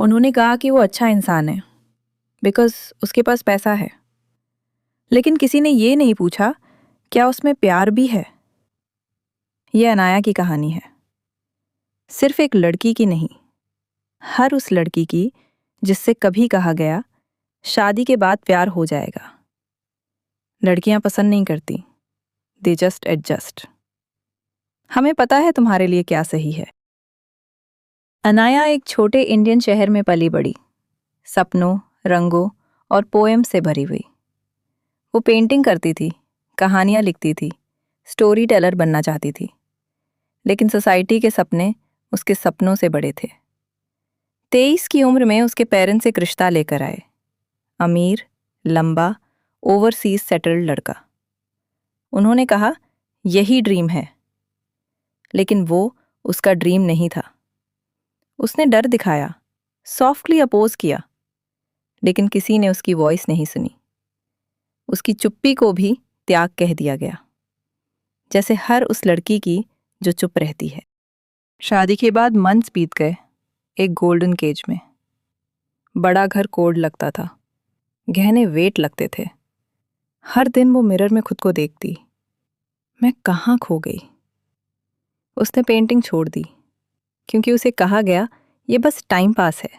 उन्होंने कहा कि वो अच्छा इंसान है बिकॉज उसके पास पैसा है। लेकिन किसी ने ये नहीं पूछा क्या उसमें प्यार भी है। ये अनाया की कहानी है, सिर्फ एक लड़की की नहीं, हर उस लड़की की जिससे कभी कहा गया शादी के बाद प्यार हो जाएगा। लड़कियां पसंद नहीं करती, दे जस्ट एडजस्ट। हमें पता है तुम्हारे लिए क्या सही है। अनाया एक छोटे इंडियन शहर में पली बड़ी, सपनों, रंगों और पोएम से भरी हुई। वो पेंटिंग करती थी, कहानियां लिखती थी, स्टोरी टेलर बनना चाहती थी। लेकिन सोसाइटी के सपने उसके सपनों से बड़े थे। 23 की उम्र में उसके पेरेंट्स एक रिश्ता लेकर आए, अमीर, लंबा, ओवरसीज सेटल्ड लड़का। उन्होंने कहा यही ड्रीम है, लेकिन वो उसका ड्रीम नहीं था। उसने डर दिखाया, सॉफ्टली अपोज किया, लेकिन किसी ने उसकी वॉइस नहीं सुनी। उसकी चुप्पी को भी त्याग कह दिया गया, जैसे हर उस लड़की की जो चुप रहती है। शादी के बाद मंथ्स बीत गए, एक गोल्डन केज में। बड़ा घर कोड लगता था, गहने वेट लगते थे। हर दिन वो मिरर में खुद को देखती, मैं कहाँ खो गई। उसने पेंटिंग छोड़ दी क्योंकि उसे कहा गया ये बस टाइम पास है।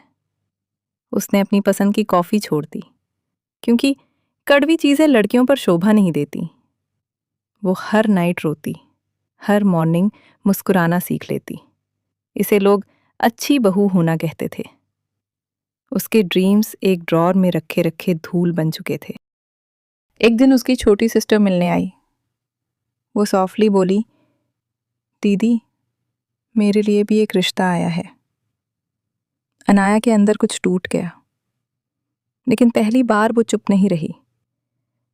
उसने अपनी पसंद की कॉफ़ी छोड़ दी क्योंकि कड़वी चीज़ें लड़कियों पर शोभा नहीं देती। वो हर नाइट रोती, हर मॉर्निंग मुस्कुराना सीख लेती। इसे लोग अच्छी बहू होना कहते थे। उसके ड्रीम्स एक ड्रॉर में रखे रखे धूल बन चुके थे। एक दिन उसकी छोटी सिस्टर मिलने आई। वो सॉफ्टली बोली, दीदी, मेरे लिए भी एक रिश्ता आया है। अनाया के अंदर कुछ टूट गया, लेकिन पहली बार वो चुप नहीं रही।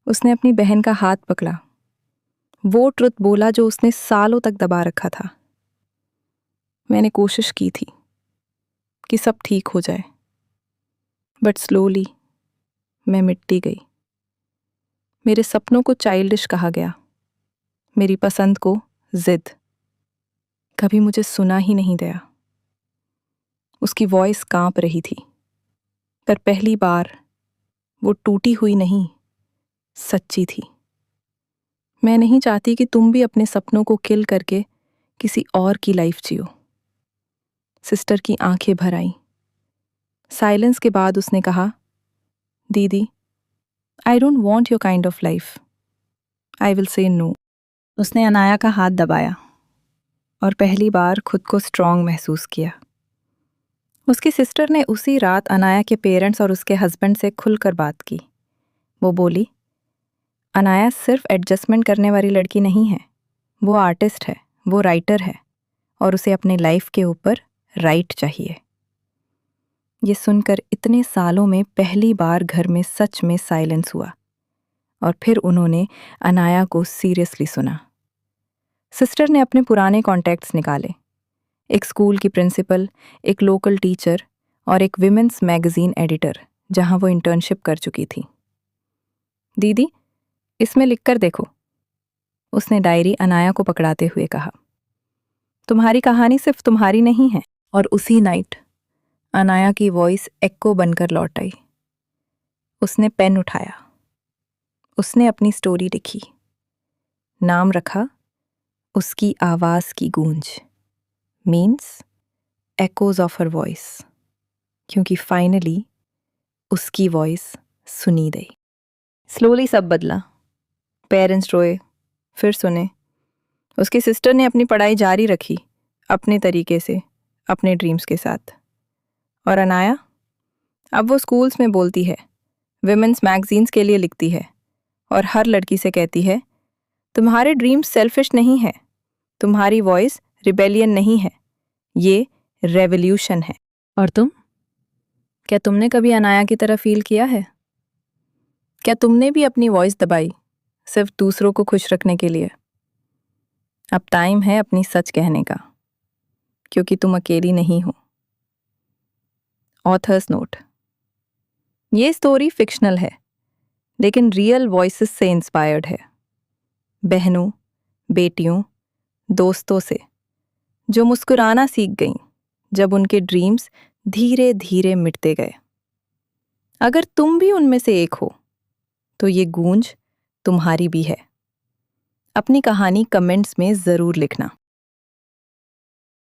उसने अपनी बहन का हाथ पकड़ा, वो ट्रुथ बोला जो उसने सालों तक दबा रखा था। मैंने कोशिश की थी कि सब ठीक हो जाए, बट स्लोली मैं मिटती गई। मेरे सपनों को चाइल्डिश कहा गया, मेरी पसंद को जिद। कभी मुझे सुना ही नहीं गया। उसकी वॉइस कांप रही थी, पर पहली बार वो टूटी हुई नहीं, सच्ची थी। मैं नहीं चाहती कि तुम भी अपने सपनों को किल करके किसी और की लाइफ जियो। सिस्टर की आंखें भर आईं। साइलेंस के बाद उसने कहा, दीदी, I don't want your kind of life, I will say no. उसने अनाया का हाथ दबाया और पहली बार खुद को स्ट्रॉन्ग महसूस किया। उसकी सिस्टर ने उसी रात अनाया के पेरेंट्स और उसके हस्बैंड से खुलकर बात की। वो बोली, अनाया सिर्फ एडजस्टमेंट करने वाली लड़की नहीं है, वो आर्टिस्ट है, वो राइटर है, और उसे अपने लाइफ के ऊपर राइट चाहिए। ये सुनकर इतने सालों में पहली बार घर में सच में साइलेंस हुआ, और फिर उन्होंने अनाया को सीरियसली सुना। सिस्टर ने अपने पुराने कॉन्टैक्ट्स निकाले, एक स्कूल की प्रिंसिपल, एक लोकल टीचर और एक विमेंस मैगजीन एडिटर जहां वो इंटर्नशिप कर चुकी थी। दीदी, इसमें लिखकर देखो, उसने डायरी अनाया को पकड़ाते हुए कहा। तुम्हारी कहानी सिर्फ तुम्हारी नहीं है। और उसी नाइट अनाया की वॉइस एक्को बनकर लौट आई। उसने पेन उठाया, उसने अपनी स्टोरी लिखी, नाम रखा उसकी आवाज की गूंज, means echoes of her voice, क्योंकि फाइनली उसकी वॉइस सुनी गई। स्लोली सब बदला। पेरेंट्स रोए, फिर सुने। उसकी सिस्टर ने अपनी पढ़ाई जारी रखी, अपने तरीके से, अपने ड्रीम्स के साथ। और अनाया, अब वो स्कूल्स में बोलती है, विमेंस मैगजीन्स के लिए लिखती है, और हर लड़की से कहती है, तुम्हारे ड्रीम्स सेल्फिश नहीं है, तुम्हारी वॉइस रिबेलियन नहीं है, ये रेवोल्यूशन है। और तुम? क्या तुमने कभी अनाया की तरह फील किया है? क्या तुमने भी अपनी वॉइस दबाई, सिर्फ दूसरों को खुश रखने के लिए? अब टाइम है अपनी सच कहने का, क्योंकि तुम अकेली नहीं हो। ऑथर्स नोट: ये स्टोरी फिक्शनल है, लेकिन रियल वॉइसेस से इंस्पायर्ड है। बहनों, बेटियों, दोस्तों से, जो मुस्कुराना सीख गईं जब उनके ड्रीम्स धीरे धीरे मिटते गए। अगर तुम भी उनमें से एक हो तो ये गूंज तुम्हारी भी है। अपनी कहानी कमेंट्स में जरूर लिखना।